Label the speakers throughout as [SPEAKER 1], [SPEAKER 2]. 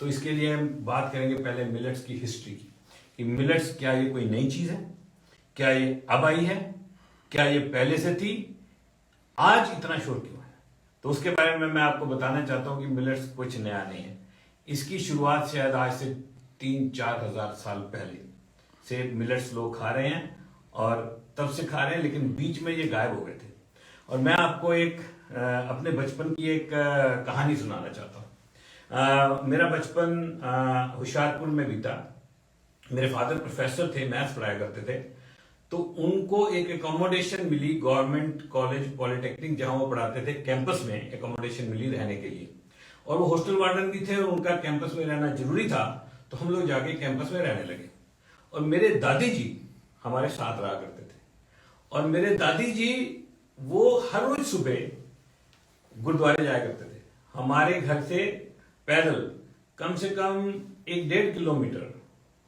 [SPEAKER 1] तो इसके लिए हम बात करेंगे पहले मिलेट्स की हिस्ट्री की, कि मिलेट्स क्या ये कोई नई चीज है, क्या ये अब आई है, क्या ये पहले से थी, आज इतना शोर क्यों है। तो उसके बारे में मैं आपको बताना चाहता हूं कि मिलेट्स कुछ नया नहीं है। इसकी शुरुआत शायद आज से 3-4 हजार साल पहले से मिलेट्स लोग खा रहे हैं और तब से खा रहे हैं, लेकिन बीच में ये गायब हो गए थे। और मैं आपको एक अपने बचपन की एक कहानी सुनाना चाहता हूँ। मेरा बचपन होशियारपुर में बीता। मेरे फादर प्रोफेसर थे, मैथ्स पढ़ाया करते थे, तो उनको एक एकोमोडेशन मिली गवर्नमेंट कॉलेज पॉलिटेक्निक जहां वो पढ़ाते थे, कैंपस में एकोमोडेशन मिली रहने के लिए। और वो हॉस्टल वार्डन भी थे और उनका कैंपस में रहना जरूरी था, तो हम लोग जाके कैंपस में रहने लगे। और मेरे दादी जी हमारे साथ रहा करते थे, और मेरे दादी जी वो हर रोज सुबह गुरुद्वारे जाया करते थे। हमारे घर से पैदल कम से कम 1-1.5 किलोमीटर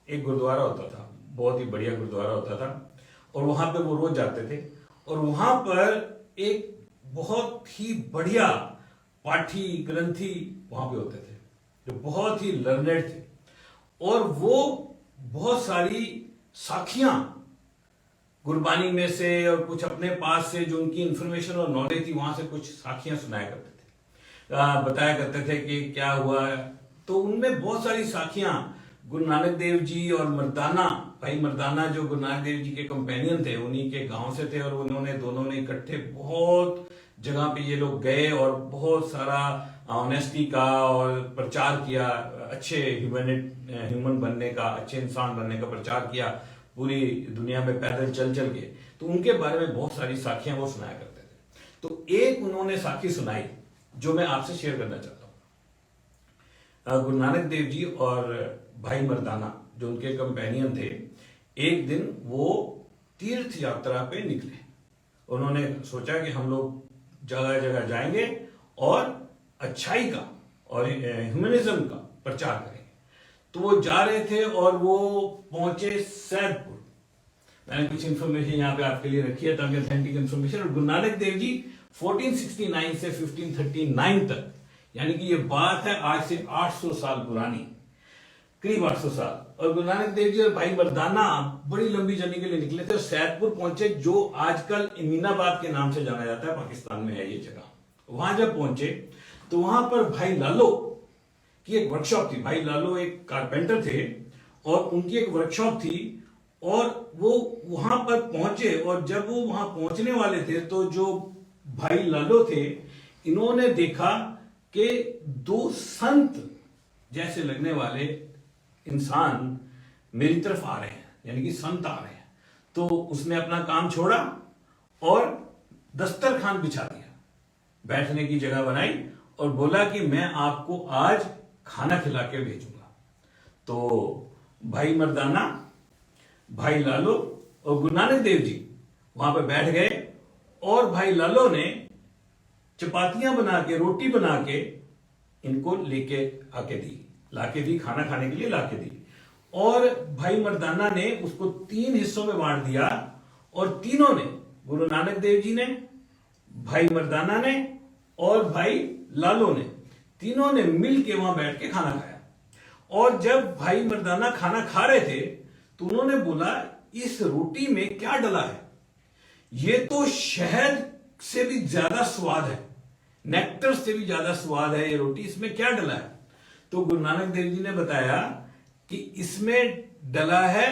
[SPEAKER 1] एक गुरुद्वारा होता था, बहुत ही बढ़िया गुरुद्वारा होता था, और वहां पे वो रोज जाते थे। और वहां पर एक बहुत ही बढ़िया पाठी ग्रंथी वहां पे होते थे, जो बहुत ही लर्नेड थे, और वो बहुत सारी साखियां गुरबानी में से और कुछ अपने पास से जो उनकी इंफॉर्मेशन और नॉलेज थी वहां से कुछ साखियां सुनाया करते थे, बताया करते थे कि क्या हुआ। तो उनमें बहुत सारी साखियां गुरु नानक देव जी और मर्दाना, भाई मर्दाना जो गुरु नानक देव जी के कंपेनियन थे, उन्हीं के गांव से थे, और उन्होंने दोनों ने इकट्ठे बहुत जगह पे ये लोग गए और बहुत सारा ऑनेस्टी का और प्रचार किया, अच्छे ह्यूमन बनने का, अच्छे इंसान बनने का प्रचार किया पूरी दुनिया में पैदल चल चल के। तो उनके बारे में बहुत सारी साखियां वो सुनाया करते थे। तो एक उन्होंने साखी सुनाई जो मैं आपसे शेयर करना चाहता हूं। गुरु नानक देव जी और भाई मर्दाना जो उनके कंपेनियन थे, एक दिन वो तीर्थ यात्रा पे निकले। उन्होंने सोचा कि हम लोग जगह जगह जाएंगे और अच्छाई का और ह्यूमनिज्म का प्रचार करेंगे। तो वो जा रहे थे और वो पहुंचे सैदपुर। मैंने कुछ इंफॉर्मेशन यहाँ पे आपके लिए रखी है ताकि ऑथेंटिक इंफॉर्मेशन। और गुरु नानक देव जी 1469 से 1539 तक, यानी कि ये बात है आज से 800 साल पुरानी, करीब 800 साल। और गुरु नानक देव जी और भाई मर्दाना बड़ी लंबी जर्नी के लिए निकले थे और सैदपुर पहुंचे, जो आजकल अमीनाबाद के नाम से जाना जाता है, पाकिस्तान में है ये जगह। वहां जब पहुंचे तो वहां पर भाई लालो की एक वर्कशॉप थी। भाई लालो एक कारपेंटर थे और उनकी एक वर्कशॉप थी, और वो वहां पर पहुंचे। और जब वो वहां पहुंचने वाले थे तो जो भाई लालो थे, इन्होंने देखा कि 2 संत जैसे लगने वाले इंसान मेरी तरफ आ रहे हैं, यानी कि संत आ रहे हैं। तो उसने अपना काम छोड़ा और दस्तरखान बिछा दिया, बैठने की जगह बनाई, और बोला कि मैं आपको आज खाना खिला के भेजूंगा। तो भाई मर्दाना, भाई लालो और गुरु नानक देव जी वहां पर बैठ गए, और भाई लालो ने चपातियां बना के, रोटी बना के इनको लेके आके दी, लाके दी, खाना खाने के लिए लाके दी। और भाई मर्दाना ने उसको 3 हिस्सों में बांट दिया, और तीनों ने, गुरु नानक देव जी ने, भाई मर्दाना ने और भाई लालो ने, तीनों ने मिल के वहां बैठ के खाना खाया। और जब भाई मर्दाना खाना खा रहे थे तो उन्होंने बोला, इस रोटी में क्या डला है? ये तो शहद से भी ज्यादा स्वाद है, नेक्टर से भी ज्यादा स्वाद है ये रोटी, इसमें क्या डला है? तो गुरु नानक देव जी ने बताया कि इसमें डला है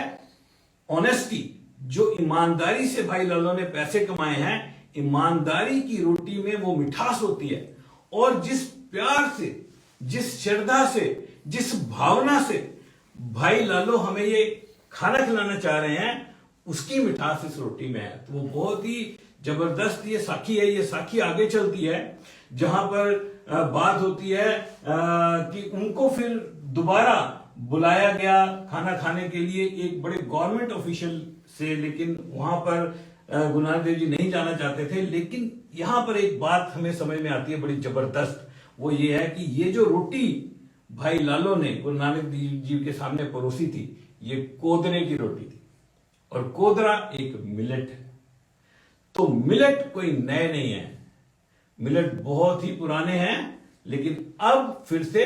[SPEAKER 1] ऑनेस्टी, जो ईमानदारी से भाई लालो ने पैसे कमाए हैं, ईमानदारी की रोटी में वो मिठास होती है। और जिस प्यार से, जिस श्रद्धा से, जिस भावना से भाई लालो हमें ये खाना खिलाना चाह रहे हैं, उसकी मिठास इस रोटी में है। तो वो बहुत ही जबरदस्त ये साखी है। ये साखी आगे चलती है, जहां पर बात होती है कि उनको फिर दोबारा बुलाया गया खाना खाने के लिए एक बड़े गवर्नमेंट ऑफिशियल से, लेकिन वहां पर गुरु नानक देव जी नहीं जाना चाहते थे। लेकिन यहां पर एक बात हमें समझ में आती है बड़ी जबरदस्त, वो ये है कि ये जो रोटी भाई लालो ने गुरु नानक देव जी के सामने परोसी थी, ये कोदरे की रोटी थी, और कोदरा एक मिलेट है। तो मिलेट कोई नए नहीं है, मिलेट बहुत ही पुराने हैं, लेकिन अब फिर से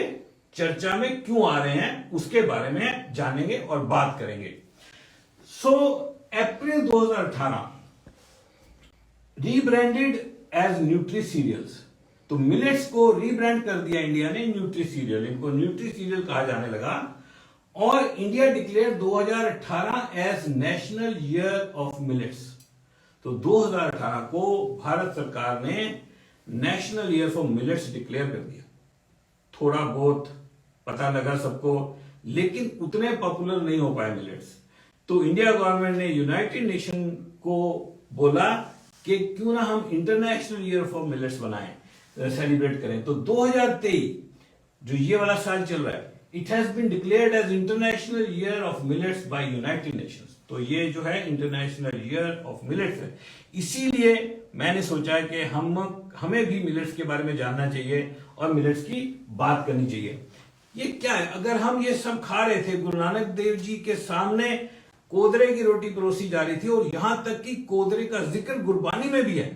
[SPEAKER 1] चर्चा में क्यों आ रहे हैं उसके बारे में जानेंगे और बात करेंगे। So April 2018 rebranded as nutri cereals, तो मिलेट्स को रीब्रांड कर दिया इंडिया ने न्यूट्री सीरियल, इनको न्यूट्री सीरियल कहा जाने लगा। और India declare 2018 as national year of millets, तो 2018 को भारत सरकार ने national year for millets declare कर दिया। थोड़ा बहुत पता लगा सबको, लेकिन उतने पॉपुलर नहीं हो पाए मिलेट्स। तो इंडिया गवर्नमेंट ने यूनाइटेड नेशन को बोला कि क्यों ना हम इंटरनेशनल ईयर फॉर मिलेट्स बनाएं, सेलिब्रेट करें। तो 2023 जो ये वाला साल चल रहा है, it has been declared as international year of millets by united nations. तो ये जो है इंटरनेशनल ईयर ऑफ मिलेट्स है। इसीलिए मैंने सोचा कि हमें भी मिलेट्स के बारे में जानना चाहिए और मिलेट्स की बात करनी चाहिए। ये क्या है? अगर हम ये सब खा रहे थे, गुरु नानक देव जी के सामने कोदरे की रोटी परोसी जा रही थी, और यहां तक कि कोदरे का जिक्र गुरबानी में भी है,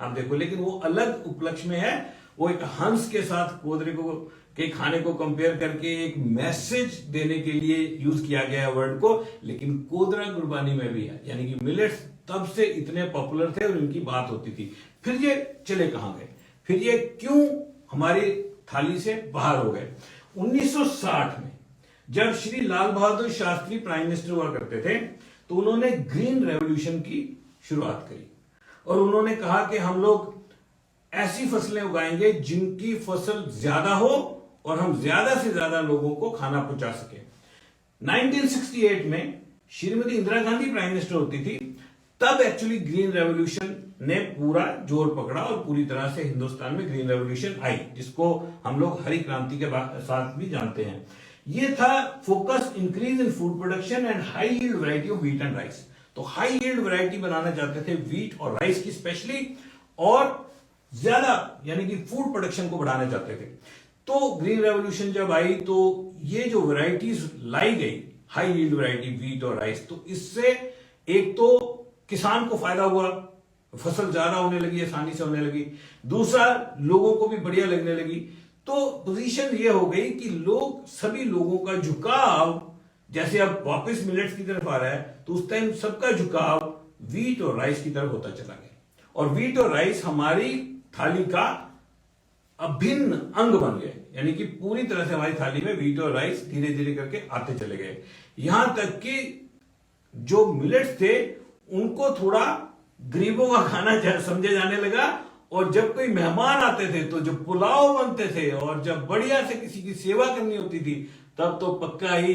[SPEAKER 1] आप देखो, लेकिन वो अलग उपलक्ष्य में है। वो एक हंस के साथ कोदरे को के खाने को कंपेयर करके एक मैसेज देने के लिए यूज किया गया है वर्ड को, लेकिन कोदरा गुरबानी में भी है। यानी कि मिलेट्स तब से इतने पॉपुलर थे और इनकी बात होती थी। फिर ये चले कहां गए, फिर ये क्यों हमारी थाली से बाहर हो गए? 1960 में जब श्री लाल बहादुर शास्त्री प्राइम मिनिस्टर हुआ करते थे, तो उन्होंने ग्रीन रेवोल्यूशन की शुरुआत करी और उन्होंने कहा कि हम लोग ऐसी फसलें उगाएंगे जिनकी फसल ज्यादा हो और हम ज्यादा से ज्यादा लोगों को खाना पहुंचा सके। 1968 में श्रीमती इंदिरा गांधी प्राइम मिनिस्टर होती थी, तब एक्चुअली ग्रीन रेवोल्यूशन ने पूरा जोर पकड़ा और पूरी तरह से हिंदुस्तान में ग्रीन रेवोल्यूशन आई, जिसको हम लोग हरी क्रांति के साथ भी जानते हैं। ये था focus increase in food production and high yield variety of wheat and rice. तो हाई यील्ड वैरायटी बनाना चाहते थे व्हीट और राइस की स्पेशली, और ज्यादा यानी कि फूड प्रोडक्शन को बढ़ाना चाहते थे। तो ग्रीन रेवोल्यूशन जब आई तो ये जो वैरायटीज लाई गई, हाई यील्ड वैरायटी व्हीट और राइस, तो इससे एक तो किसान को फायदा हुआ, फसल ज्यादा होने लगी, आसानी से होने लगी। दूसरा, लोगों को भी बढ़िया लगने लगी। तो पोजीशन ये हो गई कि सभी लोगों का झुकाव, जैसे अब वापस मिलेट्स की तरफ आ रहा है, तो उस टाइम सबका झुकाव व्हीट और राइस की तरफ होता चला गया। और व्हीट और राइस हमारी थाली का अभिन्न अंग बन गए, यानी कि पूरी तरह से हमारी थाली में व्हीट और राइस धीरे धीरे करके आते चले गए। यहां तक कि जो मिलेट्स थे उनको थोड़ा गरीबों का खाना समझे जाने लगा, और जब कोई मेहमान आते थे तो जब पुलाव बनते थे और जब बढ़िया से किसी की सेवा करनी होती थी, तब तो पक्का ही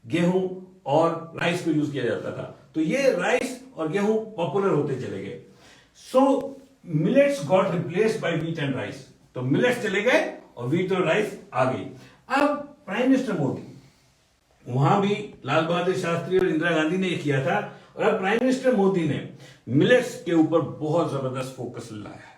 [SPEAKER 1] गेहूं और राइस को यूज किया जाता था। तो ये राइस और गेहूं पॉपुलर होते चले गए। So millets got replaced by wheat and rice. तो मिलेट्स चले गए और व्हीट और राइस आ गई। अब प्राइम मिनिस्टर मोदी, वहां भी लाल बहादुर शास्त्री और इंदिरा गांधी ने किया था, और अब प्राइम मिनिस्टर मोदी ने मिलेट्स के ऊपर बहुत जबरदस्त फोकस लाया है।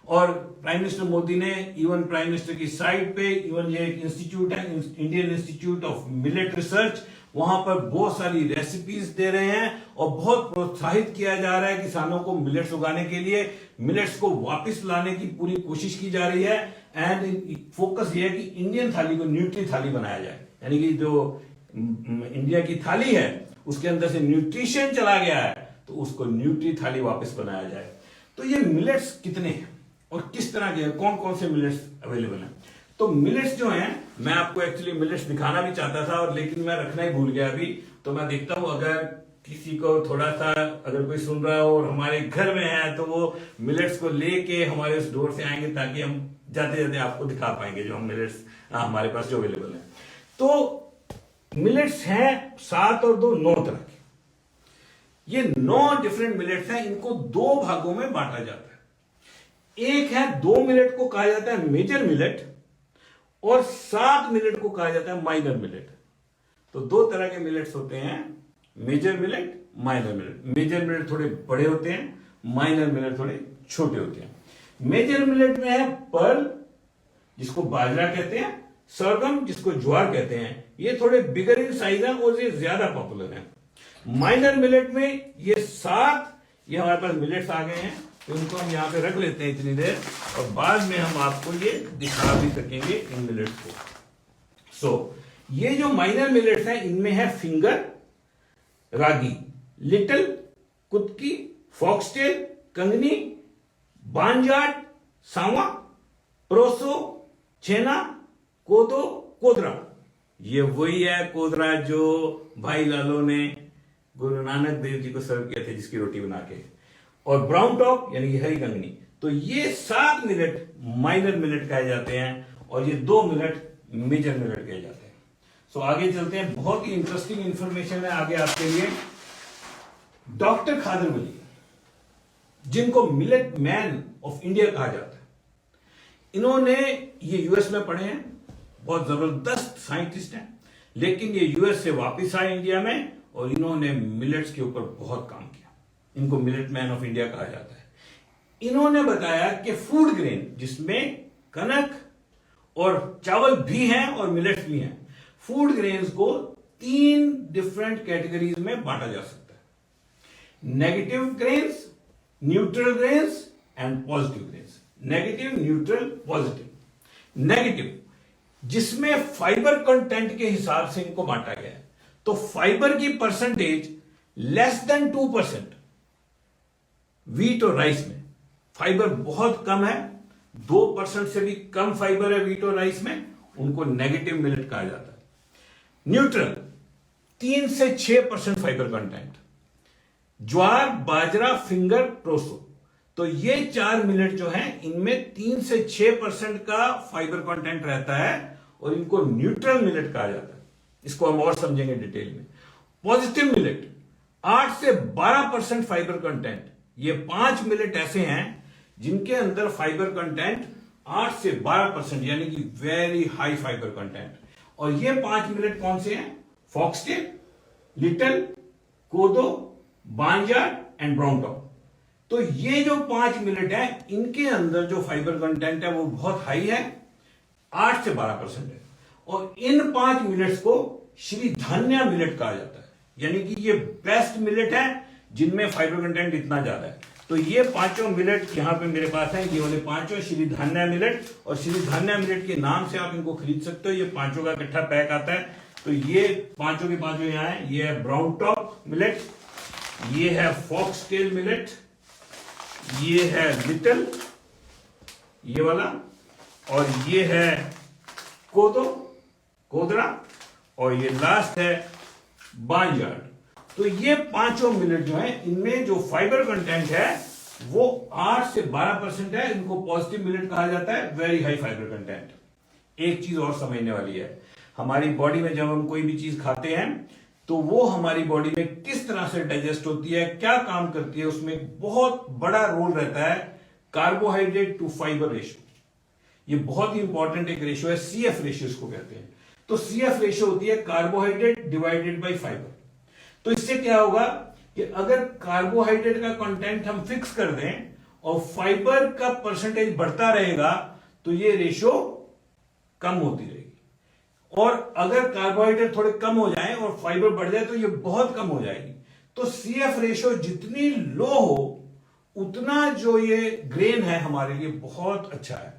[SPEAKER 1] और प्राइम मिनिस्टर मोदी ने इवन प्राइम मिनिस्टर की साइट पे इवन ये एक इंस्टीट्यूट है, Indian institute of millet research, वहां पर बहुत सारी रेसिपीज दे रहे हैं और बहुत प्रोत्साहित किया जा रहा है किसानों को मिलेट्स उगाने के लिए। मिलेट्स को वापस लाने की पूरी कोशिश की जा रही है, एंड फोकस ये है कि इंडियन थाली को न्यूट्री थाली बनाया जाए, यानी कि जो इंडिया की थाली है उसके अंदर से न्यूट्रिशन चला गया है, तो उसको न्यूट्री थाली वापस बनाया जाए। तो ये मिलेट्स कितने हैं और किस तरह के, कौन कौन से मिलेट्स अवेलेबल हैं? तो मिलेट्स जो हैं, मैं आपको एक्चुअली मिलेट्स दिखाना भी चाहता था, और लेकिन मैं रखना ही भूल गया अभी। तो मैं देखता हूं अगर किसी को थोड़ा सा, अगर कोई सुन रहा हो और हमारे घर में है, तो वो मिलेट्स को लेके हमारे उस डोर से आएंगे, ताकि हम जाते जाते आपको दिखा पाएंगे जो हम मिलेट्स हमारे पास जो अवेलेबल है। तो मिलेट्स हैं 7 और 2 9 तरह के। ये 9 डिफरेंट मिलेट्स हैं, इनको 2 भागों में बांटा जाता है। एक है 2 मिलेट को कहा जाता है मेजर मिलेट, और 7 मिलेट को कहा जाता है माइनर मिलेट। तो 2 तरह के मिलेट्स होते हैं, major millet, minor millet. Major millet थोड़े बड़े होते हैं, माइनर मिलेट थोड़े छोटे होते हैं। मेजर मिलेट में है पर्ल, जिसको बाजरा कहते हैं, सरगम, जिसको ज्वार कहते हैं। ये थोड़े बिगर इन साइज है और ये ज्यादा पॉपुलर है। माइनर मिलेट में ये 7 ये हमारे पास मिलेट्स आ गए हैं, तो इनको हम यहाँ पे रख लेते हैं इतनी देर, और बाद में हम आपको ये दिखा भी सकेंगे इन मिलेट्स को। ये जो माइनर मिलेट्स हैं इनमें है फिंगर रागी, लिटिल कुटकी, फॉक्सटेल, कंगनी, बांजाट, सांवा, प्रोसो, छेना, कोदो, कोदरा। ये वही है कोदरा जो भाई लालो ने गुरु नानक देव जी को सर्व किया था, जिसकी रोटी बना के। और ब्राउन टॉप यानी कि हरी कंगनी। तो ये 7 मिलेट माइनर मिलेट कहे जाते हैं और ये 2 मिलेट मेजर मिलेट कहे जाते हैं। सो आगे चलते हैं, बहुत ही इंटरेस्टिंग इंफॉर्मेशन है आगे आपके लिए। डॉक्टर खादर वली, जिनको मिलेट मैन ऑफ इंडिया कहा जाता है, इन्होंने ये यूएस में पढ़े हैं, बहुत जबरदस्त साइंटिस्ट हैं, लेकिन ये यूएस से वापस आए इंडिया में और इन्होंने मिलेट्स के ऊपर बहुत काम किया। इनको मिलेट मैन ऑफ इंडिया कहा जाता है। इन्होंने बताया कि फूड ग्रेन जिसमें कनक और चावल भी हैं और मिलेट्स भी हैं, फूड ग्रेन्स को 3 डिफरेंट कैटेगरीज में बांटा जा सकता है। Negative grains, neutral grains and positive grains. Negative, neutral, positive. Negative जिसमें फाइबर कंटेंट के हिसाब से इनको बांटा गया है, तो फाइबर की परसेंटेज लेस देन 2%। वीट और राइस में फाइबर बहुत कम है, 2% से भी कम फाइबर है वीट और राइस में, उनको नेगेटिव मिलेट कहा जाता है। न्यूट्रल 3 से 6% फाइबर कंटेंट। ज्वार, बाजरा, फिंगर, प्रोसो, तो ये 4 मिलेट जो हैं इनमें 3 से 6% का फाइबर कंटेंट रहता है और इनको न्यूट्रल मिलेट कहा जाता है। इसको हम और समझेंगे डिटेल में। पॉजिटिव मिलेट 8 से 12% फाइबर कंटेंट। ये 5 मिलेट ऐसे हैं जिनके अंदर फाइबर कंटेंट 8 से 12% यानी कि वेरी हाई फाइबर कंटेंट। और ये 5 मिलेट कौन से हैं? फॉक्सटेल, लिटिल, कोदो, बांजाट एंड ब्राउन टॉप। तो ये जो 5 मिलेट है इनके अंदर जो फाइबर कंटेंट है वो बहुत हाई है, 8 से 12% है। और इन 5 मिलेट्स को श्री धान्या मिलेट कहा जाता है, यानी कि ये बेस्ट मिलेट है जिनमें फाइबर कंटेंट इतना ज्यादा है। तो ये 5 मिलेट यहां पे मेरे पास है, ये वाले 5 श्री धान्या मिलेट। और श्री धान्या मिलेट के नाम से आप इनको खरीद सकते हो, ये 5 का इकट्ठा पैक आता है। तो ये 5 के 5 यहां है। ये है ब्राउन टॉप मिलेट, ये है फॉक्सटेल मिलेट, ये है लिटिल ये वाला, और ये है कोदो, कोदरा, और ये लास्ट है बांजाट। तो ये 5 मिलेट जो है इनमें जो फाइबर कंटेंट है वो 8 से 12% है। इनको पॉजिटिव मिलेट कहा जाता है, वेरी हाई फाइबर कंटेंट। एक चीज और समझने वाली है, हमारी बॉडी में जब हम कोई भी चीज खाते हैं तो वो हमारी बॉडी में किस तरह से डाइजेस्ट होती है, क्या काम करती है, उसमें बहुत बड़ा रोल रहता है कार्बोहाइड्रेट टू फाइबर रेशियो। ये बहुत ही इंपॉर्टेंट एक रेशियो है, सीएफ रेशियो इसको कहते हैं। तो सीएफ रेशियो होती है कार्बोहाइड्रेट डिवाइडेड बाय फाइबर। तो इससे क्या होगा कि अगर कार्बोहाइड्रेट का कंटेंट हम फिक्स कर दें और फाइबर का परसेंटेज बढ़ता रहेगा तो ये रेशियो कम होती रहेगी। और अगर कार्बोहाइड्रेट थोड़े कम हो जाए और फाइबर बढ़ जाए तो ये बहुत कम हो जाएगी। तो सीएफ रेशियो जितनी लो हो उतना जो ये ग्रेन है हमारे लिए बहुत अच्छा है।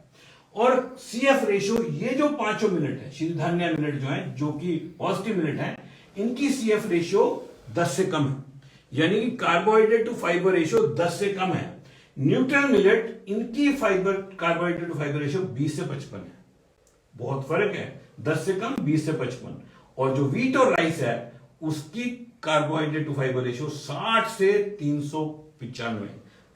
[SPEAKER 1] और सीएफ रेशियो ये जो 5 मिलेट है, सिरधान्य मिलेट जो है, जो कि पॉजिटिव मिलेट है, इनकी सीएफ रेशियो 10 से कम है, यानी कि कार्बोहाइड्रेट टू फाइबर रेशियो 10 से कम है। न्यूट्रल मिलेट इनकी fibre carbohydrate to fibre ratio 20 से 55 है। बहुत फर्क है, 10 से कम, 20 से 55। और जो वीट और राइस है उसकी कार्बोहाइड्रेट टू फाइबर रेशियो 60 से 395,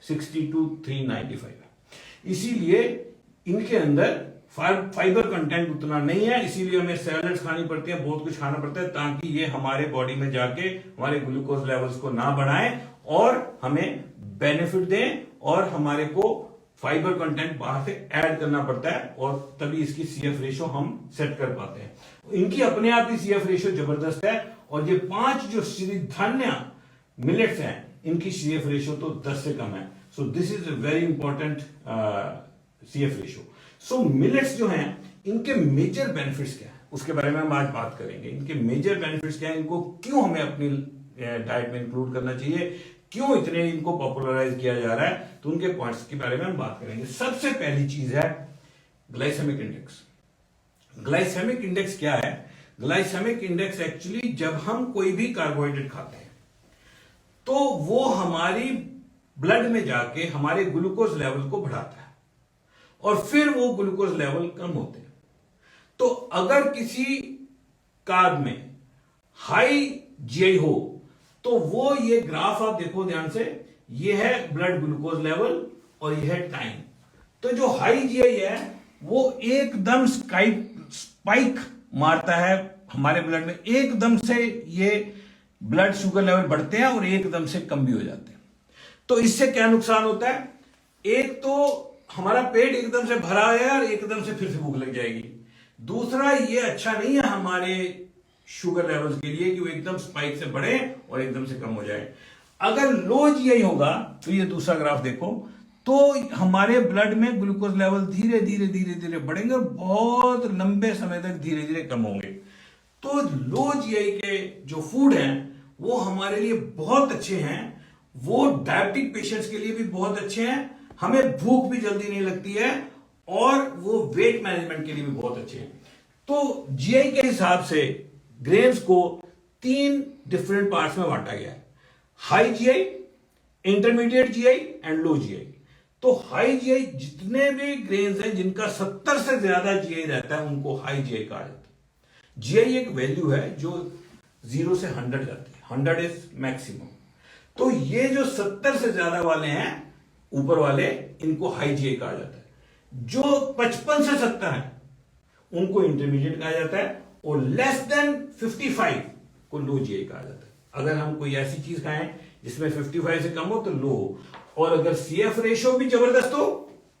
[SPEAKER 1] 60 to 395 है। इसीलिए इनके अंदर फाइबर कंटेंट उतना नहीं है, इसीलिए हमें सैलड्स खानी पड़ती है, बहुत कुछ खाना पड़ता है ताकि ये हमारे बॉडी में जाके हमारे ग्लूकोज लेवल्स को ना बढ़ाएं और हमें बेनिफिट दें, और हमारे को फाइबर कंटेंट बाहर से ऐड करना पड़ता है और तभी इसकी सीएफ रेशियो हम सेट कर पाते हैं। इनकी अपने आप ही सीएफ रेशियो जबरदस्त है। और ये 5 जो सिरधान्य मिलेट्स हैं इनकी सीएफ रेशियो तो 10 से कम है। So this is a very important CF ratio. So millets जो हैं इनके मेजर बेनिफिट्स क्या है उसके बारे में हम आज बात करेंगे। इनके मेजर बेनिफिट्स क्या है, इनको क्यों हमें अपनी डाइट में इंक्लूड करना चाहिए, क्यों इतने इनको पॉपुलराइज किया जा रहा है, तो उनके पॉइंट्स के बारे में हम बात करेंगे। सबसे पहली चीज है ग्लाइसेमिक इंडेक्स। ग्लाइसेमिक इंडेक्स क्या है? ग्लाइसेमिक इंडेक्स एक्चुअली जब हम कोई भी कार्बोहाइड्रेट खाते हैं तो वो हमारी ब्लड में जाके हमारे ग्लूकोज लेवल को बढ़ाता है और फिर वो ग्लूकोज लेवल कम होते हैं। तो अगर किसी कार्ब में हाई जीआई हो तो वो ये ग्राफ आप देखो ध्यान से, ये है ब्लड ग्लूकोज लेवल और ये है टाइम। तो जो हाई जीआई है वो एकदम स्पाइक मारता है हमारे ब्लड में, एकदम से ये ब्लड शुगर लेवल बढ़ते हैं और एकदम से कम भी हो जाते हैं। तो इससे क्या नुकसान होता है? एक तो हमारा पेट एकदम से भरा है और एकदम से फिर से भूख लग जाएगी। दूसरा, ये अच्छा नहीं है हमारे शुगर लेवल्स के लिए कि वो एकदम स्पाइक से बढ़े और एकदम से कम हो जाए। अगर लो जीआई होगा तो ये दूसरा ग्राफ देखो, तो हमारे ब्लड में ग्लूकोज लेवल धीरे धीरे धीरे धीरे बढ़ेंगे और बहुत लंबे समय तक धीरे धीरे कम होंगे। तो लो जीआई के जो फूड हैं वो हमारे लिए बहुत अच्छे हैं, वो डायबिटिक पेशेंट्स के लिए भी बहुत अच्छे हैं, हमें भूख भी जल्दी नहीं लगती है और वो वेट मैनेजमेंट के लिए भी बहुत अच्छे हैं। तो जीआई के हिसाब से ग्रेन्स को 3 डिफरेंट पार्ट्स में बांटा गया है, high GI, intermediate GI and low GI. तो हाई जीआई जितने भी ग्रेन्स हैं जिनका 70 से ज्यादा जीआई रहता है उनको हाई जीआई कहा जाता है। जीआई एक वैल्यू है जो 0 से 100 जाती है, 100 इज मैक्सिमम। तो ये जो 70 से ज्यादा वाले हैं ऊपर वाले, इनको हाई जीआई कहा जाता है। जो 55 से 70 है उनको इंटरमीडिएट कहा जाता है और लेस देन 55 को लो जीआई कहा जाता है। अगर हम कोई ऐसी चीज खाएं जिसमें 55 से कम हो तो लो हो, और अगर सीएफ रेशो भी जबरदस्त हो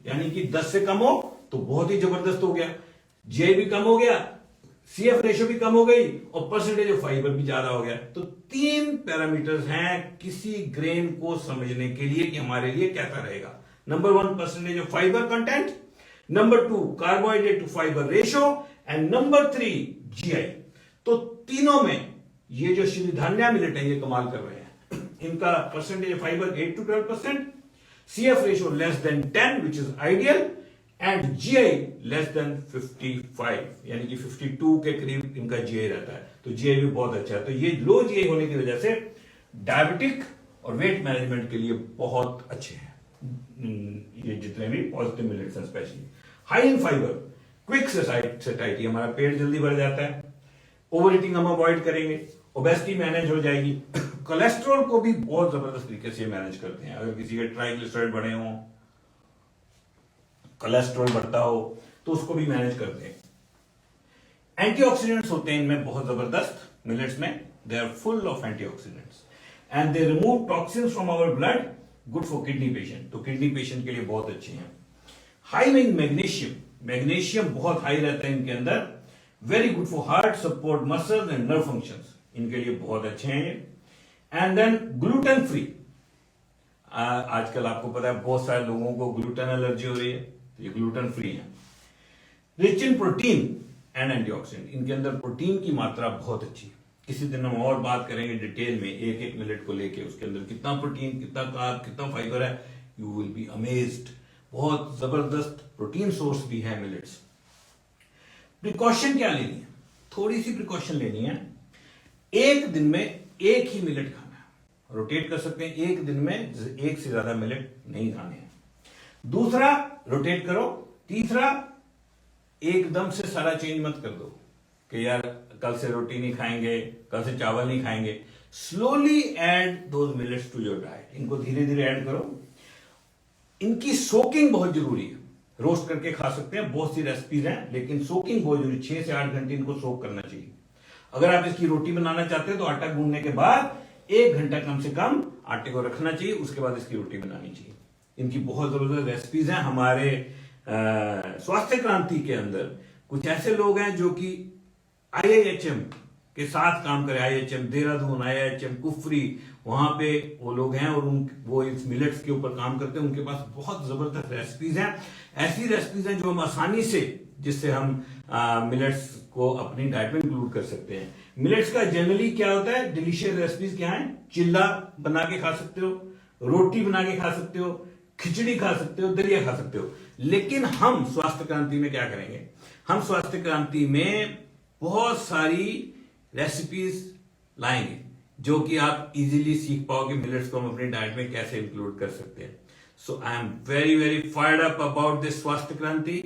[SPEAKER 1] यानी कि 10 से कम हो तो बहुत ही जबरदस्त हो गया, जीआई भी कम हो गया, सीएफ रेशो भी कम हो गई और परसेंटेज ऑफ फाइबर भी ज्यादा हो गया। तो 3 पैरामीटर्स हैं किसी ग्रेन को समझने के लिए कि हमारे लिए कैसा रहेगा। Number 1 percentage of fibre content, number 2 carbohydrate to fibre ratio and number 3 GI. तो तीनों में ये जो श्रीधान्या मिलेट है ये कमाल कर रहे हैं। इनका percentage of fibre 8 to 12%, CF ratio less than 10 which is ideal and GI less than 55 यानी कि 52 के करीब इनका जीआई रहता है। तो जीआई भी बहुत अच्छा है। तो ये लो जीआई होने की वजह से डायबिटिक और वेट मैनेजमेंट के लिए बहुत अच्छे हैं ये जितने भी पॉजिटिव मिलेट्स हैं। Specially high in fibre, quick सेटाइटी, हमारा पेट जल्दी भर जाता है, ओवर ईटिंग हम अवॉइड करेंगे, ओबेसिटी मैनेज हो जाएगी, कोलेस्ट्रॉल को भी बहुत जबरदस्त तरीके से मैनेज करते हैं। अगर किसी के ट्राइग्लिसराइड बढ़े हों, कोलेस्ट्रॉल बढ़ता हो तो उसको भी मैनेज करते हैं। एंटीऑक्सीडेंट्स होते हैं इनमें बहुत जबरदस्त मिलेट्स में, they are full of antioxidants and they remove toxins from our blood, good for kidney patient. तो किडनी पेशेंट के लिए बहुत अच्छे हैं। हाई इन मैग्नीशियम, मैग्नीशियम बहुत हाई रहता है इनके अंदर, very good for heart, support muscles and nerve functions, इनके लिए बहुत अच्छे हैं। एंड देन ग्लूटेन फ्री, आजकल आपको पता है बहुत सारे लोगों को ग्लूटेन एलर्जी हो रही है, तो ये ग्लूटेन फ्री है। Rich in protein and antioxidant, इनके अंदर प्रोटीन की मात्रा बहुत अच्छी है। किसी दिन हम और बात करेंगे डिटेल में एक एक मिलेट को लेके, उसके अंदर कितना प्रोटीन, कितना कार्ब, कितना फाइबर है, यू विल बी अमेज्ड। बहुत जबरदस्त प्रोटीन सोर्स भी है मिलेट्स। प्रिकॉशन क्या लेनी है? थोड़ी सी प्रिकॉशन लेनी है। एक दिन में एक ही मिलेट खाना है, रोटेट कर सकते हैं, एक दिन में एक से ज्यादा मिलेट नहीं खाने हैं। दूसरा, रोटेट करो। तीसरा, एकदम से सारा चेंज मत कर दो कि यार कल से रोटी नहीं खाएंगे, कल से चावल नहीं खाएंगे। Slowly add those millets to your diet, इनको धीरे धीरे ऐड करो। इनकी सोकिंग बहुत जरूरी है, रोस्ट करके खा सकते हैं, बहुत सी रेसिपीज हैं, लेकिन सोकिंग बहुत जरूरी, 6 से 8 घंटे इनको सोक करना चाहिए। अगर आप इसकी रोटी बनाना चाहते हैं तो आटा गूंदने के बाद 1 घंटा कम से कम आटे को रखना चाहिए, उसके बाद इसकी रोटी बनानी चाहिए। इनकी बहुत जबरदस्त रेसिपीज हैं। हमारे स्वास्थ्य क्रांति के अंदर कुछ ऐसे लोग हैं जो कि IIHM के साथ काम करे, IIHM देहरादून, IIHM कुफरी, वहां पे वो लोग हैं और वो इस मिलेट्स के ऊपर काम करते हैं। उनके पास बहुत जबरदस्त रेसिपीज हैं, ऐसी रेसिपीज हैं जो हम आसानी से, जिससे हम मिलेट्स को अपनी डाइट में इंक्लूड कर सकते हैं। मिलेट्स का जनरली क्या होता है, डिलीशियस रेसिपीज क्या है? चिल्ला बना के खा सकते हो, रोटी बना के खा सकते हो, खिचड़ी खा सकते हो, दलिया खा सकते हो। लेकिन हम स्वास्थ्य क्रांति में क्या करेंगे? हम स्वास्थ्य क्रांति में बहुत सारी रेसिपीज लाएंगे जो कि आप इजीली सीख पाओगे मिलेट्स को हम अपनी डाइट में कैसे इंक्लूड कर सकते हैं। So I am very very fired up about this स्वास्थ्य क्रांति,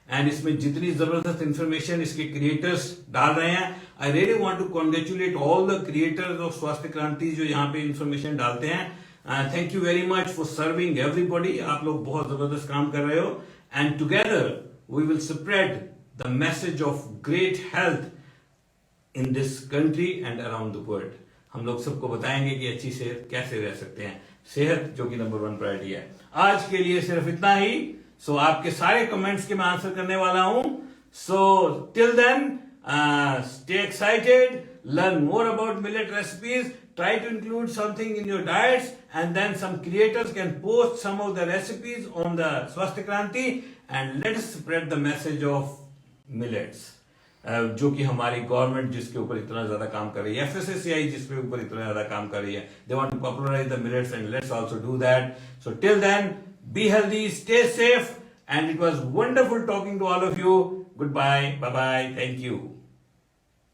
[SPEAKER 1] एंड इसमें जितनी जबरदस्त इंफॉर्मेशन इसके क्रिएटर्स डाल रहे हैं, I really want to congratulate all the creators of Swasthya Kranti जो यहाँ पे इंफॉर्मेशन डालते हैं। Thank you very much for serving everybody. आप लोग बहुत जबरदस्त काम कर रहे हो, and together we will spread the message of great health in this country and around the world. हम लोग सबको बताएंगे कि अच्छी सेहत कैसे रह सकते हैं, सेहत जो कि नंबर 1 प्रायोरिटी है। आज के लिए सिर्फ इतना ही। सो आपके सारे कमेंट्स के मैं आंसर करने वाला हूं। So till then stay excited, learn more about millet recipes, try to include something in your diets, and then some creators can post some of the recipes on the Swasthya Kranti, and let us spread the message of millets, जो कि हमारी government जिसके ऊपर इतना ज्यादा काम कर रही है, FSSAI जिसके ऊपर इतना ज्यादा काम कर रही है, they want to popularize the millets, and let's also do that. So till then, be healthy, stay safe, and it was wonderful talking to all of you. Goodbye, bye bye, thank you.